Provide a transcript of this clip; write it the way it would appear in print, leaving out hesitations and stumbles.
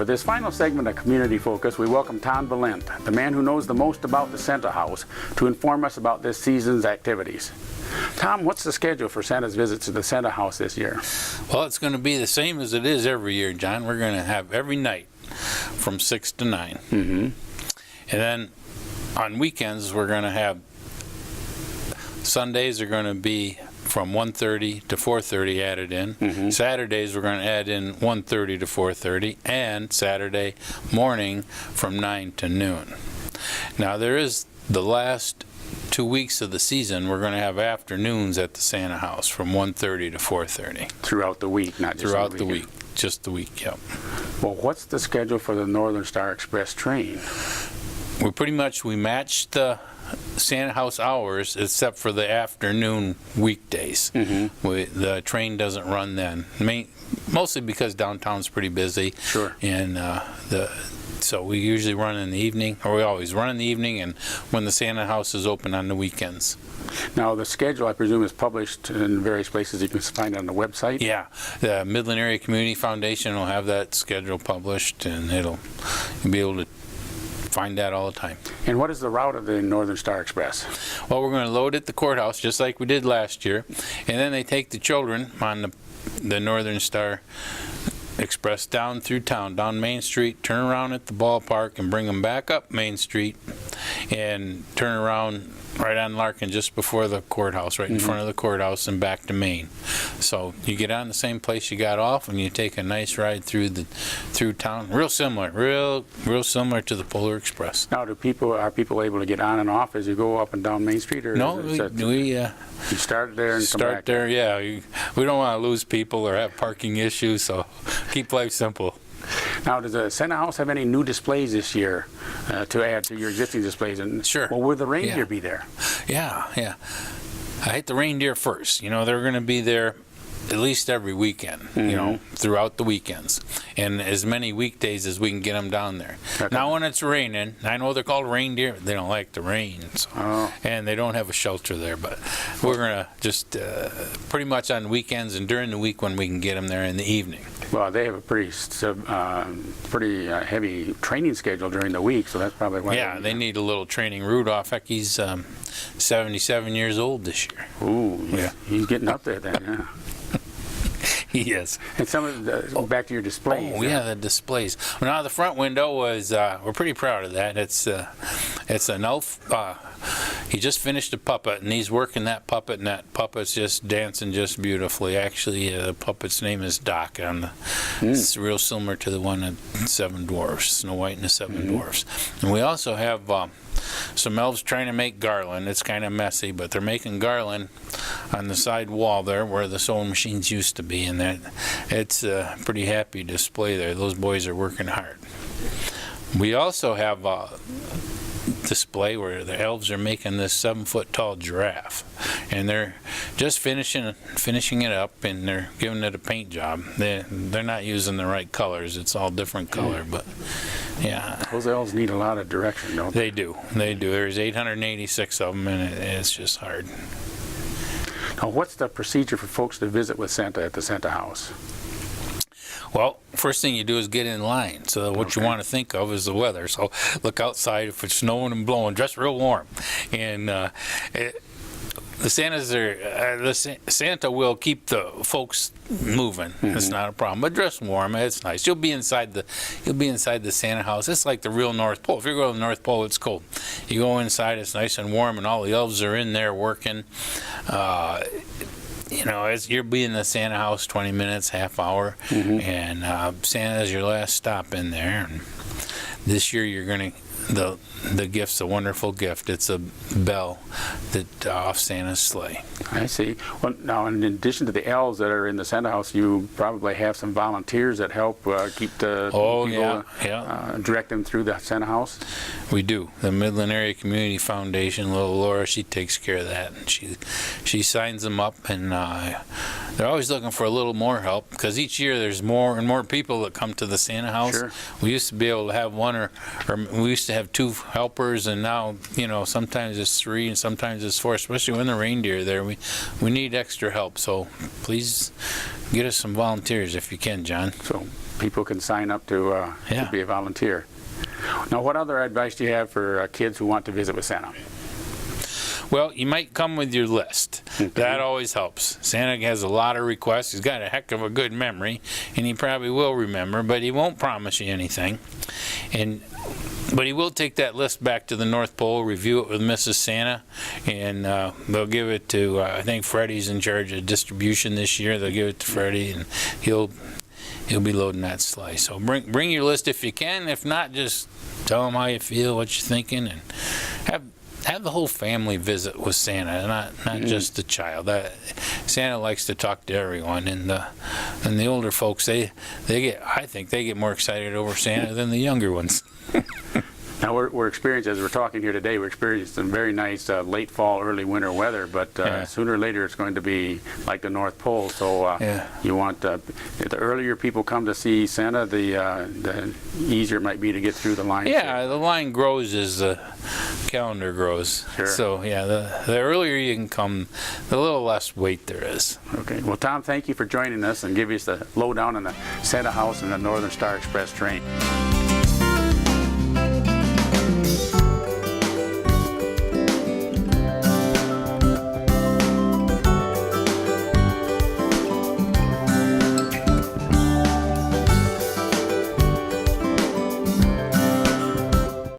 For this final segment of Community Focus, we welcome Tom Valent, the man who knows the most about the Santa House, to inform us about this season's activities. Tom, what's the schedule for Santa's visits to the Santa House this year? Well, it's going to be the same as it is every year, John. We're going to have every night from 6 to 9. And then on weekends, we're going to have Sundays are going to be from 1:30 to 4:30 added in. Saturdays we're going to add in 1:30 to 4:30, and Saturday morning from 9 to noon. Now there is the last 2 weeks of the season, we're going to have afternoons at the Santa House from 1:30 to 4:30. Throughout the week, not just throughout the week. Just the week, yep. Well, what's the schedule for the Northern Star Express train? We match the Santa House hours except for the afternoon weekdays. The train doesn't run then, mostly because downtown's pretty busy. Sure. And so we usually run in the evening, or we always run in the evening, and when the Santa House is open on the weekends. Now the schedule, I presume, is published in various places. You can find it on the website? Yeah, the Midland Area Community Foundation will have that schedule published, and you'll be able to find that all the time. And what is the route of the Northern Star Express? Well, we're going to load at the courthouse just like we did last year, and then they take the children on the Northern Star Express down through town, down Main Street, turn around at the ballpark and bring them back up Main Street and turn around right on Larkin just before the courthouse, right in front of the courthouse, and back to Main. So you get on the same place you got off, and you take a nice ride through town. Real similar to the Polar Express. Now, are people able to get on and off as you go up and down Main Street, or no? You start there and come back there. Yeah, we don't want to lose people or have parking issues, so keep life simple. Now, does the Santa House have any new displays this year to add to your existing displays? And sure. Well, will the reindeer be there? Yeah. I hate the reindeer first. You know, they're going to be there at least every weekend, you know, throughout the weekends, and as many weekdays as we can get them down there. Okay. Now, when it's raining, I know they're called reindeer, they don't like the rain, so, and they don't have a shelter there, but we're going to just pretty much on weekends and during the week when we can get them there in the evening. Well, they have a pretty heavy training schedule during the week, so that's probably why. Yeah, they need a little training. Rudolph, heck, he's 77 years old this year. Ooh, yeah. He's getting up there then, yeah. Yes. And some of the, back to your displays. Oh, yeah, the displays. Well, now the front window was, we're pretty proud of that. It's an elf. He just finished a puppet, and he's working that puppet, and that puppet's just dancing just beautifully. Actually, the puppet's name is Doc. It's real similar to the one at Seven Dwarfs, Snow White and the Seven Dwarfs. And we also have some elves trying to make garland. It's kind of messy, but they're making garland on the side wall there where the sewing machines used to be, and it's a pretty happy display there. Those boys are working hard. We also have a display where the elves are making this 7-foot-tall giraffe, and they're just finishing it up, and they're giving it a paint job. They're not using the right colors. It's all different color, but yeah. Those elves need a lot of direction, don't they? They do. There's 886 of them, and it's just hard. Now, what's the procedure for folks to visit with Santa at the Santa House? Well, first thing you do is get in line. So what you want to think of is the weather. So look outside. If it's snowing and blowing, dress real warm. And the Santa will keep the folks moving. It's not a problem. But dress warm. It's nice. You'll be inside the Santa House. It's like the real North Pole. If you go to the North Pole, it's cold. You go inside, it's nice and warm, and all the elves are in there working. You know, you'll be in the Santa House 20 minutes, half hour, and Santa's your last stop in there. And this year you're going to, the gift's a wonderful gift. It's a bell that off Santa's sleigh. I see. Well, now, in addition to the elves that are in the Santa House, you probably have some volunteers that help keep the people, direct them through the Santa House? We do. The Midland Area Community Foundation, little Laura, she takes care of that. And she signs them up, and they're always looking for a little more help, because each year there's more and more people that come to the Santa House. Sure. We used to be able to have one, or we used to have 2 helpers, and now, you know, sometimes it's 3 and sometimes it's 4, especially when the reindeer are there. We need extra help, so please get us some volunteers if you can, John. So people can sign up to be a volunteer. Now, what other advice do you have for kids who want to visit with Santa? Well, you might come with your list. That always helps. Santa has a lot of requests. He's got a heck of a good memory, and he probably will remember, but he won't promise you anything. But he will take that list back to the North Pole, review it with Mrs. Santa, and they'll give it to, I think Freddie's in charge of distribution this year. They'll give it to Freddie, and he'll be loading that sleigh. So bring your list if you can. If not, just tell him how you feel, what you're thinking, and have the whole family visit with Santa, not just the child. Santa likes to talk to everyone, and the older folks, I think they get more excited over Santa than the younger ones. Now we're experiencing, as we're talking here today, we're experiencing some very nice late fall, early winter weather, but sooner or later it's going to be like the North Pole. So you want the earlier people come to see Santa, the easier it might be to get through the line. Yeah, the line grows as the calendar grows. Sure. So yeah, the earlier you can come, the little less wait there is. Okay. Well, Tom, thank you for joining us and giving us the lowdown on the Santa House and the Northern Star Express train.